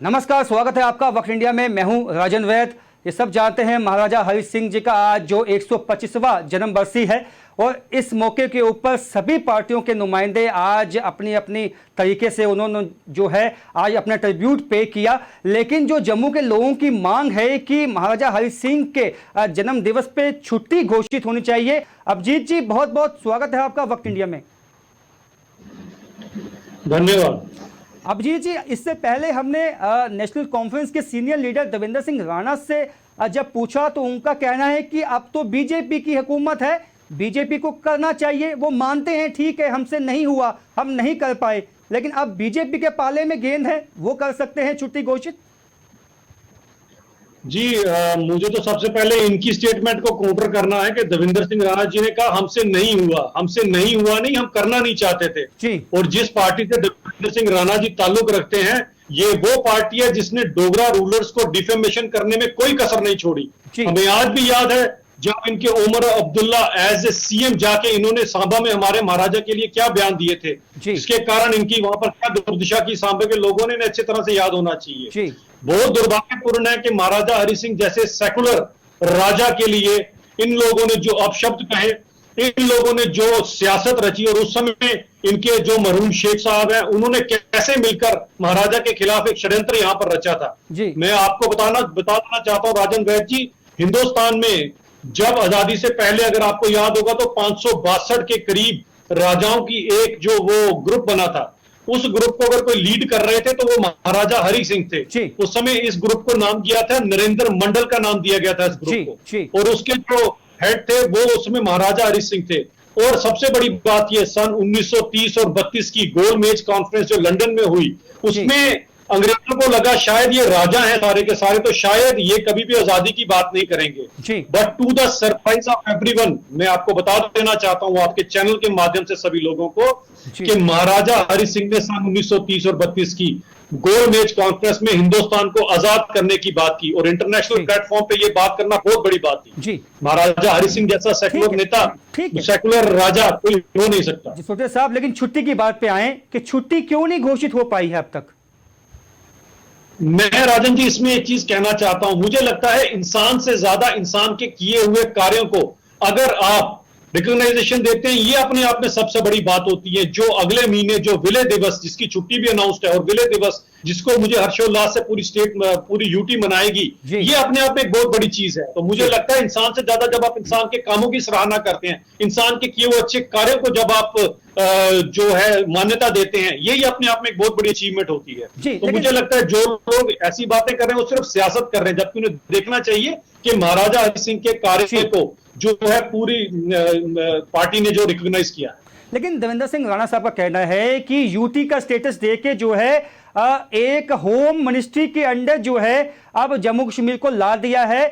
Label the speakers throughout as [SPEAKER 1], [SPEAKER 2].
[SPEAKER 1] नमस्कार, स्वागत है आपका वक्त इंडिया में। मैं हूं राजन वैद। ये सब जानते हैं महाराजा हरि सिंह जी का आज जो 125वां जन्म बरसी है और इस मौके के ऊपर सभी पार्टियों के नुमाइंदे आज अपनी अपनी तरीके से उन्होंने जो है आज अपना ट्रिब्यूट पे किया। लेकिन जो जम्मू के लोगों की मांग है कि महाराजा हरि सिंह के जन्म दिवस पे छुट्टी घोषित होनी चाहिए। अभिजीत जी, बहुत बहुत स्वागत है आपका वक्त इंडिया में।
[SPEAKER 2] धन्यवाद।
[SPEAKER 1] अभिजीत जी, इससे पहले हमने नेशनल कॉन्फ्रेंस के सीनियर लीडर देवेंद्र सिंह राणा से जब पूछा तो उनका कहना है कि अब तो बीजेपी की हुकूमत है, बीजेपी को करना चाहिए। वो मानते हैं ठीक है हमसे नहीं हुआ, हम नहीं कर पाए, लेकिन अब बीजेपी के पाले में गेंद है, वो कर सकते हैं छुट्टी घोषित।
[SPEAKER 2] जी मुझे तो सबसे पहले इनकी स्टेटमेंट को काउंटर करना है कि देवेंद्र सिंह राणा जी ने कहा हमसे नहीं हुआ नहीं, हम करना नहीं चाहते थे
[SPEAKER 1] जी।
[SPEAKER 2] और जिस पार्टी से देवेंद्र सिंह राणा जी ताल्लुक रखते हैं ये वो पार्टी है जिसने डोगरा रूलर्स को डिफेमेशन करने में कोई कसर नहीं छोड़ी। हमें आज भी याद है जब इनके Omar Abdullah as a CM जाके इन्होंने सांबा में हमारे महाराजा के लिए क्या बयान दिए थे, जिसके कारण इनकी वहां पर क्या दुर्दशा की सांबे के लोगों ने अच्छी तरह से याद होना चाहिए। बहुत दुर्भाग्यपूर्ण है कि महाराजा हरि सिंह जैसे सेकुलर राजा के लिए इन लोगों ने जो अपशब्द कहे, इन लोगों ने जो सियासत रची और उस समय इनके जो मरहूम शेख साहब हैं उन्होंने कैसे मिलकर महाराजा के खिलाफ एक षड्यंत्र यहां पर रचा था। मैं आपको बता देना चाहता हूं राजन वैद जी, हिंदुस्तान में जब आजादी से पहले अगर आपको याद होगा तो 562 के करीब राजाओं की एक जो वो ग्रुप बना था, उस ग्रुप को अगर कोई लीड कर रहे थे तो वो महाराजा हरि सिंह थे। उस समय इस ग्रुप को नाम दिया था नरेंद्र मंडल का नाम दिया गया था इस ग्रुप को, और उसके जो हेड थे वो उसमें महाराजा हरि सिंह थे। और सबसे बड़ी बात ये सन 1930 और 32 की गोलमेज कॉन्फ्रेंस जो लंदन में हुई, उसमें अंग्रेजों को लगा शायद ये राजा हैं सारे के सारे, तो शायद ये कभी भी आजादी की बात नहीं करेंगे। But to the surprise of everyone, मैं आपको बता देना चाहता हूं आपके चैनल के माध्यम से सभी लोगों को कि महाराजा हरि सिंह ने सन 1930 और 32 की गोलमेज कॉन्फ्रेंस में हिंदुस्तान को आजाद करने की बात की और इंटरनेशनल प्लेटफॉर्म पे ये बात करना बहुत बड़ी बात थी। महाराजा हरि सिंह जैसा सेकुलर नेता, सेकुलर राजा कोई हो नहीं सकता।
[SPEAKER 1] सोटे साहब, लेकिन छुट्टी की बात पे आए कि छुट्टी क्यों नहीं घोषित हो पाई है अब तक?
[SPEAKER 2] मैं राजन जी इसमें एक चीज कहना चाहता हूं, मुझे लगता है इंसान से ज्यादा इंसान के किए हुए कार्यों को अगर आप रिकॉग्नाइजेशन देते हैं, ये अपने आप में सबसे बड़ी बात होती है। जो अगले महीने जो विलय दिवस जिसकी छुट्टी भी अनाउंस्ड है और विलय दिवस जिसको मुझे हर्षोल्लास से पूरी स्टेट पूरी यूटी मनाएगी, ये अपने आप में एक बहुत बड़ी चीज है। तो मुझे लगता है इंसान से ज्यादा जब आप इंसान के कामों की सराहना करते हैं, इंसान के किए हुए अच्छे कार्यों को जब आप जो है मान्यता देते हैं, यही अपने आप में एक बहुत बड़ी अचीवमेंट होती है। तो मुझे लगता है जो लोग ऐसी बातें कर रहे हैं वो सिर्फ सियासत कर रहे हैं, जबकि उन्हें देखना चाहिए कि महाराजा हरि सिंह के कार्य को जो है पूरी पार्टी ने जो रिकॉग्नाइज किया है।
[SPEAKER 1] लेकिन देवेंद्र सिंह राणा साहब का कहना है कि यूटी का स्टेटस देके जो है एक होम मिनिस्ट्री के अंडर जो है अब जम्मू कश्मीर को ला दिया है,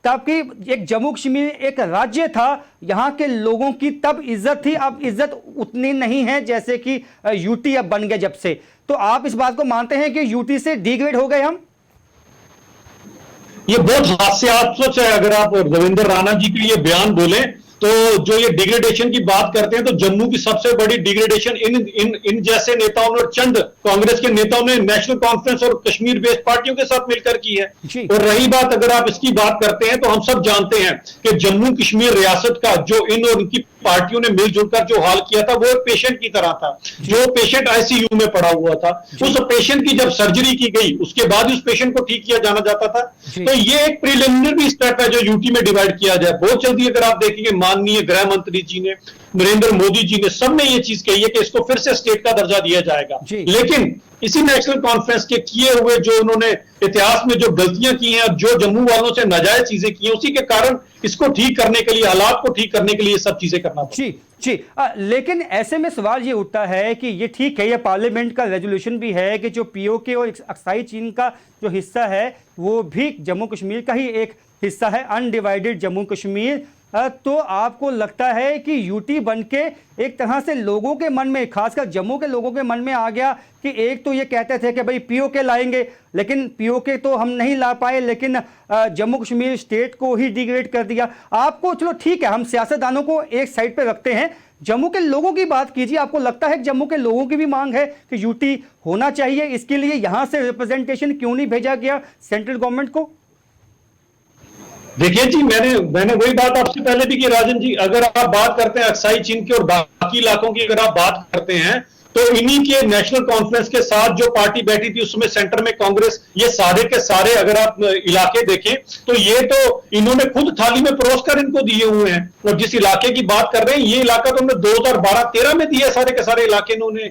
[SPEAKER 1] ताकि एक जम्मू कश्मीर एक राज्य था, यहाँ के लोगों की तब इज्जत थी, अब इज्जत उतनी नहीं है जैसे कि यूटी अब बन गया जब से। तो आप इस बात को मानते हैं कि यूटी से डिग्रेड हो गए हम?
[SPEAKER 2] ये बहुत हास्यास्पद है। अगर आप देवेंद्र राणा जी के ये बयान बोले तो जो ये डिग्रेडेशन की बात करते हैं तो जम्मू की सबसे बड़ी डिग्रेडेशन इन जैसे नेताओं ने और चंद कांग्रेस के नेताओं ने नेशनल कॉन्फ्रेंस और कश्मीर बेस्ड पार्टियों के साथ मिलकर की है। और रही बात अगर आप इसकी बात करते हैं तो हम सब जानते हैं कि जम्मू कश्मीर रियासत का जो इन और इनकी पार्टियों ने मिलजुल कर जो हाल किया था वो एक पेशेंट की तरह था, जो पेशेंट आईसीयू में पड़ा हुआ था। उस पेशेंट की जब सर्जरी की गई उसके बाद उस पेशेंट को ठीक किया जाना जाता था। तो ये एक प्रिलिमिनरी स्टेप है जो यूटी में डिवाइड किया जाए। बहुत जल्दी अगर आप देखेंगे माननीय गृह मंत्री जी ने, नरेंद्र मोदी जी ने, सबने ये चीज कही है कि इसको फिर से स्टेट का दर्जा दिया जाएगा। लेकिन इसी नेशनल कॉन्फ्रेंस के किए हुए जो उन्होंने इतिहास में जो गलतियां की हैं और जो जम्मू वालों से नाजायज चीजें की हैं, उसी के कारण इसको ठीक करने के लिए, हालात को ठीक करने के लिए सब चीजें करना
[SPEAKER 1] जी। लेकिन ऐसे में सवाल ये उठता है कि ये ठीक है, ये पार्लियामेंट का रेजोल्यूशन भी है कि जो पीओके और अक्साई चीन का जो हिस्सा है वो भी जम्मू कश्मीर का ही एक हिस्सा है, अनडिवाइडेड जम्मू कश्मीर। तो आपको लगता है कि यूटी बनके एक तरह से लोगों के मन में, खासकर जम्मू के लोगों के मन में आ गया कि एक तो ये कहते थे कि भाई पीओके लाएंगे, लेकिन पीओके तो हम नहीं ला पाए, लेकिन जम्मू कश्मीर स्टेट को ही डिग्रेड कर दिया। आपको चलो ठीक है, हम सियासतदानों को एक साइड पे रखते हैं, जम्मू के लोगों की बात कीजिए, आपको लगता है कि जम्मू के लोगों की भी मांग है कि यूटी होना चाहिए, इसके लिए यहां से रिप्रेजेंटेशन क्यों नहीं भेजा गया सेंट्रल गवर्नमेंट को?
[SPEAKER 2] देखिए जी, मैंने वही बात आपसे पहले भी की राजन जी, अगर आप बात करते हैं अक्साई चीन की और बाकी इलाकों की अगर आप बात करते हैं, तो इन्हीं के नेशनल कॉन्फ्रेंस के साथ जो पार्टी बैठी थी उसमें सेंटर में कांग्रेस, ये सारे के सारे अगर आप इलाके देखें तो ये तो इन्होंने खुद थाली में परोस कर इनको दिए हुए हैं। और जिस इलाके की बात कर रहे हैं, ये इलाका तो हमने 2012-13 में दिया, सारे के सारे इलाके इन्होंने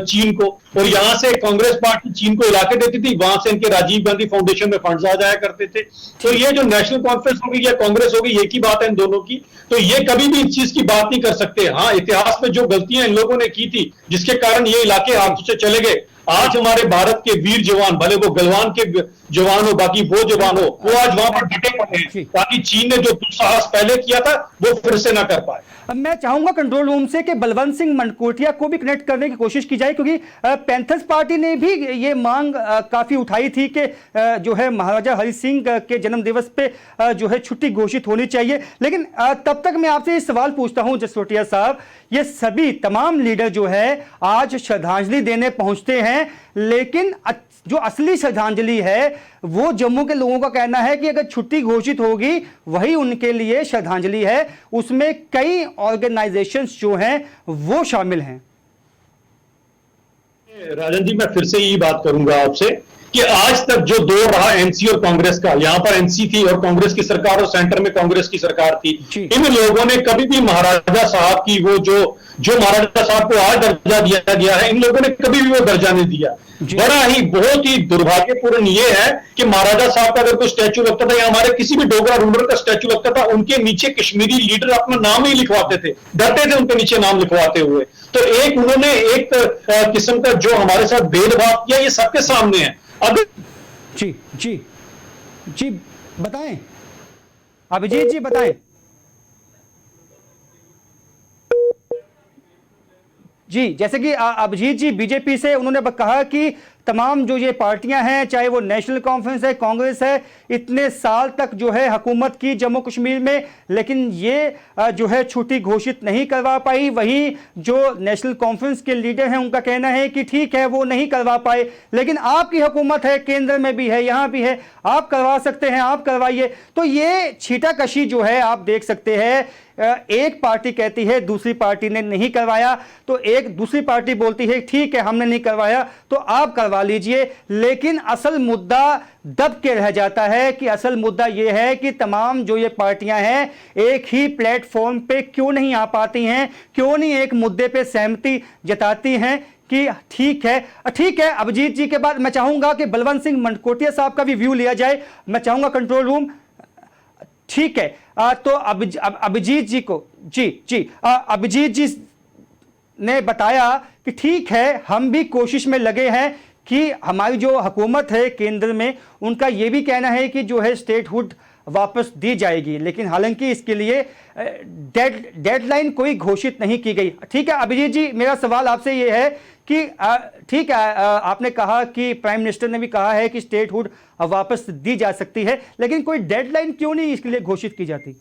[SPEAKER 2] चीन को, और यहां से कांग्रेस पार्टी चीन को इलाके देती थी, वहां से इनके राजीव गांधी फाउंडेशन में फंड्स आ जाया करते थे। तो ये जो नेशनल कॉन्फ्रेंस होगी या कांग्रेस होगी, एक ही बात है इन दोनों की, तो ये कभी भी इस चीज की बात नहीं कर सकते। हाँ, इतिहास में जो गलतियां इन लोगों ने की थी जिसके कारण ये इलाके हाथों से चले गए, आज हमारे भारत के वीर जवान, भले वो गलवान के जवान हो, बाकी वो जवान हो, वो आज वहां पर डटे पड़े हैं ताकि चीन ने जो दुस्साहस पहले किया था वो फिर से ना कर पाए।
[SPEAKER 1] अब मैं चाहूंगा कंट्रोल रूम से कि बलवंत सिंह मनकोटिया को भी कनेक्ट करने की कोशिश की जाए, क्योंकि पैंथर्स पार्टी ने भी ये मांग काफी उठाई थी कि जो है महाराजा हरि सिंह के जन्म दिवस पे जो है छुट्टी घोषित होनी चाहिए। लेकिन तब तक मैं आपसे ये सवाल पूछता हूं जसरोटिया साहब, ये सभी तमाम लीडर जो है आज श्रद्धांजलि देने पहुंचते हैं, लेकिन जो असली श्रद्धांजलि है वो जम्मू के लोगों का कहना है कि अगर छुट्टी घोषित होगी वही उनके लिए श्रद्धांजलि है, उसमें कई ऑर्गेनाइजेशंस जो हैं वो शामिल हैं।
[SPEAKER 2] राजन जी, मैं फिर से यही बात करूंगा आपसे कि आज तक जो दौर रहा एनसी और कांग्रेस का, यहां पर एनसी थी और कांग्रेस की सरकार और सेंटर में कांग्रेस की सरकार थी, इन लोगों ने कभी भी महाराजा साहब की वो जो महाराजा साहब को आज दर्जा दिया गया है, इन लोगों ने कभी भी वो दर्जा नहीं दिया। बड़ा ही बहुत ही दुर्भाग्यपूर्ण ये है कि महाराजा साहब का अगर कोई स्टैचू लगता था या हमारे किसी भी डोगरा रूलर का स्टैचू लगता था, उनके नीचे कश्मीरी लीडर अपना नाम ही लिखवाते थे, डरते थे उनके नीचे नाम लिखवाते हुए। तो एक उन्होंने एक किस्म का जो हमारे साथ भेदभाव किया, ये सबके सामने है। अब
[SPEAKER 1] जी जी जी बताएं, अभिजीत जी बताएं। जी, जैसे कि अभिजीत जी बीजेपी से, उन्होंने कहा कि तमाम जो ये पार्टियां हैं, चाहे वो नेशनल कॉन्फ्रेंस है, कांग्रेस है, इतने साल तक जो है हुकूमत की जम्मू कश्मीर में, लेकिन ये जो है छुट्टी घोषित नहीं करवा पाई। वहीं जो नेशनल कॉन्फ्रेंस के लीडर हैं उनका कहना है कि ठीक है वो नहीं करवा पाए, लेकिन आपकी हुकूमत है, केंद्र में भी है, यहाँ भी है, आप करवा सकते हैं, आप करवाइए। तो ये छीटाकशी जो है आप देख सकते हैं, एक पार्टी कहती है दूसरी पार्टी ने नहीं करवाया, तो एक दूसरी पार्टी बोलती है ठीक है हमने नहीं करवाया तो आप करवा लीजिए। लेकिन असल मुद्दा दब के रह जाता है कि असल मुद्दा यह है कि तमाम जो ये पार्टियां हैं एक ही प्लेटफॉर्म पे क्यों नहीं आ पाती हैं, क्यों नहीं एक मुद्दे पे सहमति जताती हैं कि ठीक है। अभिजीत जी के बाद मैं चाहूंगा कि बलवंत सिंह मनकोटिया साहब का भी व्यू लिया जाए। मैं चाहूंगा कंट्रोल रूम, ठीक है, तो अभिजीत जी को जी अभिजीत जी ने बताया कि ठीक है हम भी कोशिश में लगे हैं कि हमारी जो हुकूमत है केंद्र में, उनका ये भी कहना है कि जो है स्टेटहुड वापस दी जाएगी, लेकिन हालांकि इसके लिए डेडलाइन कोई घोषित नहीं की गई। ठीक है अभिजीत जी, मेरा सवाल आपसे ये है कि ठीक है, आपने कहा कि प्राइम मिनिस्टर ने भी कहा है कि स्टेटहुड वापस दी जा सकती है, लेकिन कोई डेडलाइन क्यों नहीं इसके लिए घोषित की जाती?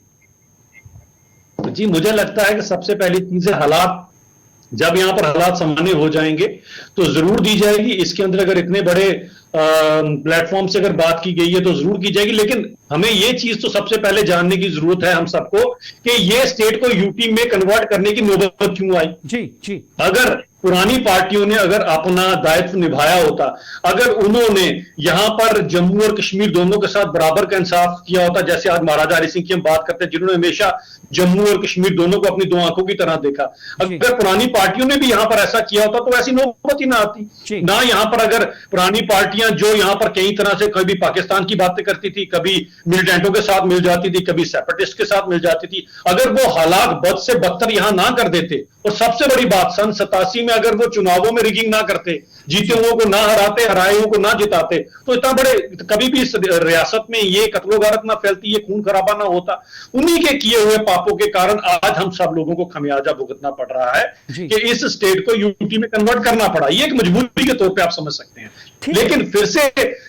[SPEAKER 2] जी, मुझे लगता है कि सबसे पहली चीज है हालात, जब यहां पर हालात सामान्य हो जाएंगे तो जरूर दी जाएगी। इसके अंदर अगर इतने बड़े प्लेटफॉर्म से अगर बात की गई है तो जरूर की जाएगी, लेकिन हमें ये चीज तो सबसे पहले जानने की जरूरत है हम सबको कि ये स्टेट को यूटी में कन्वर्ट करने की नौबत क्यों आई।
[SPEAKER 1] जी
[SPEAKER 2] अगर पुरानी पार्टियों ने अगर अपना दायित्व निभाया होता, अगर उन्होंने यहां पर जम्मू और कश्मीर दोनों के साथ बराबर का इंसाफ किया होता, जैसे आज महाराजा हरि सिंह की हम बात करते हैं जिन्होंने हमेशा जम्मू और कश्मीर दोनों को अपनी दो आंखों की तरह देखा, अगर पुरानी पार्टियों ने भी यहां पर ऐसा किया होता तो ऐसी नौबत ही ना आती ना। यहां पर अगर पुरानी पार्टियां जो यहां पर कई तरह से कभी पाकिस्तान की बातें करती थी, कभी मिलिटेंटों के साथ मिल जाती थी, कभी सेपरेटिस्ट के साथ मिल जाती थी, अगर वो हालात बद से बदतर यहां ना कर देते, और सबसे बड़ी बात सन 87 में अगर वो चुनावों में रिगिंग ना करते, जीते हुओं को ना हराते, हराए हुओं को ना जिताते, तो इतना बड़े कभी भी इस रियासत में ये कत्लो गारत ना फैलती, ये खून खराबा ना होता। उन्हीं के किए हुए पापों के कारण आज हम सब लोगों को खमियाजा भुगतना पड़ रहा है कि इस स्टेट को यूटी में कन्वर्ट करना पड़ा। ये एक मजबूरी के तौर पे आप समझ सकते हैं। लेकिन फिर से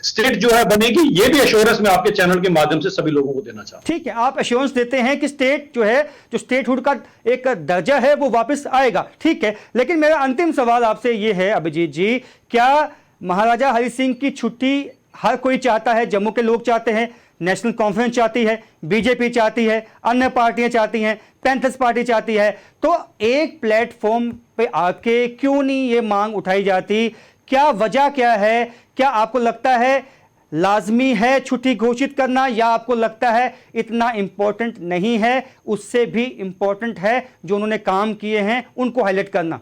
[SPEAKER 2] स्टेट जो है बनेगी, ये भी एश्योरेंस मैं आपके चैनल के माध्यम से सभी लोगों को देना चाहता हूं।
[SPEAKER 1] ठीक है, आप एश्योरेंस देते हैं कि स्टेट जो है, जो स्टेटहुड का एक दर्जा है वो वापस आएगा, ठीक है। लेकिन मेरा अंतिम सवाल आपसे ये है अभिजीत जी, क्या महाराजा हरि सिंह की छुट्टी हर कोई चाहता है? जम्मू के लोग चाहते हैं, नेशनल कॉन्फ्रेंस चाहती है, बीजेपी चाहती है, अन्य पार्टियां चाहती हैं, पैंथर्स पार्टी चाहती है, तो एक प्लेटफॉर्म पे आके क्यों नहीं ये मांग उठाई जाती? क्या वजह क्या है? क्या आपको लगता है लाजमी है छुट्टी घोषित करना, या आपको लगता है इतना इंपॉर्टेंट नहीं है, उससे भी इंपॉर्टेंट है जो उन्होंने काम किए हैं उनको हाईलाइट करना?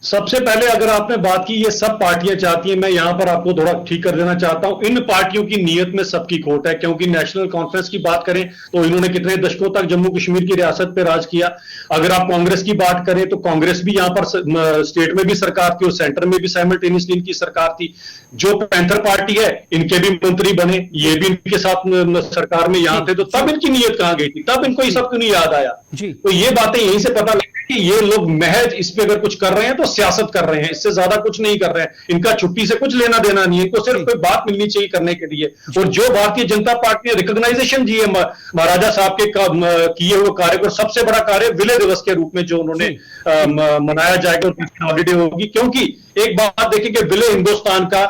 [SPEAKER 2] सबसे पहले अगर आपने बात की ये सब पार्टियां चाहती हैं, मैं यहां पर आपको थोड़ा ठीक कर देना चाहता हूं। इन पार्टियों की नीयत में सबकी खोट है, क्योंकि नेशनल कॉन्फ्रेंस की बात करें तो इन्होंने कितने दशकों तक जम्मू कश्मीर की रियासत पे राज किया। अगर आप कांग्रेस की बात करें तो कांग्रेस भी यहां पर स्टेट में भी सरकार थी और सेंटर में भी साइमल्टेनियसली इनकी सरकार थी। जो पैंथर पार्टी है, इनके भी मंत्री बने, ये भी इनके साथ सरकार में यहां थे, तो तब इनकी नीयत कहां गई थी? तब इनको ये सब क्यों नहीं याद आया? तो ये बातें यहीं से पता लगती कि ये लोग महज इस पे अगर कुछ कर रहे हैं तो सियासत कर रहे हैं, इससे ज्यादा कुछ नहीं कर रहे हैं। इनका छुट्टी से कुछ लेना देना नहीं है, इनको सिर्फ कोई बात मिलनी चाहिए करने के लिए। और जो भारतीय जनता पार्टी ने रिकॉग्नाइजेशन दी है महाराजा साहब के किए हुए कार्य को, सबसे बड़ा कार्य विलय दिवस के रूप में जो उन्होंने मनाया जाएगा, हॉलीडे होगी। क्योंकि एक बात देखिए कि विलय हिंदुस्तान का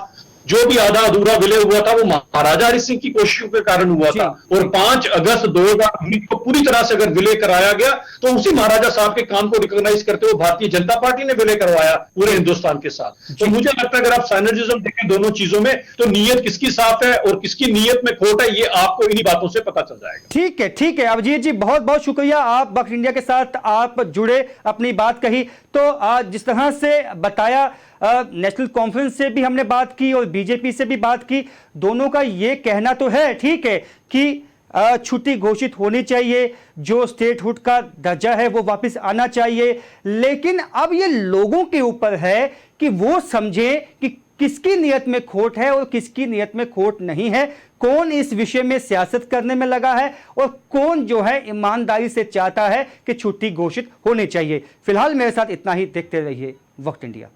[SPEAKER 2] जो भी आधा अधूरा विलय हुआ था वो महाराजा हरि सिंह की कोशिशों के कारण हुआ था, और 5 अगस्त 2019 को पूरी तरह से अगर विलय कराया गया तो उसी महाराजा साहब के काम को रिकॉग्नाइज करते हुए भारतीय जनता पार्टी ने विलय करवाया पूरे हिंदुस्तान के साथ। तो मुझे लगता है अगर आप साइनर्जिज्म देखें दोनों चीजों में, तो नीयत किसकी साफ है और किसकी नीयत में खोट है, ये आपको इन्हीं बातों से पता चल जाएगा।
[SPEAKER 1] ठीक है, ठीक है अभिजीत जी, बहुत बहुत शुक्रिया, आप वक्त इंडिया के साथ आप जुड़े, अपनी बात कही। तो आज जिस तरह से बताया, नेशनल कॉन्फ्रेंस से भी हमने बात की और बीजेपी से भी बात की, दोनों का ये कहना तो है, ठीक है, कि छुट्टी घोषित होनी चाहिए, जो स्टेटहुड का दर्जा है वो वापस आना चाहिए। लेकिन अब ये लोगों के ऊपर है कि वो समझें कि किसकी नीयत में खोट है और किसकी नीयत में खोट नहीं है, कौन इस विषय में सियासत करने में लगा है और कौन जो है ईमानदारी से चाहता है कि छुट्टी घोषित होनी चाहिए। फिलहाल मेरे साथ इतना ही, देखते रहिए वक्त इंडिया।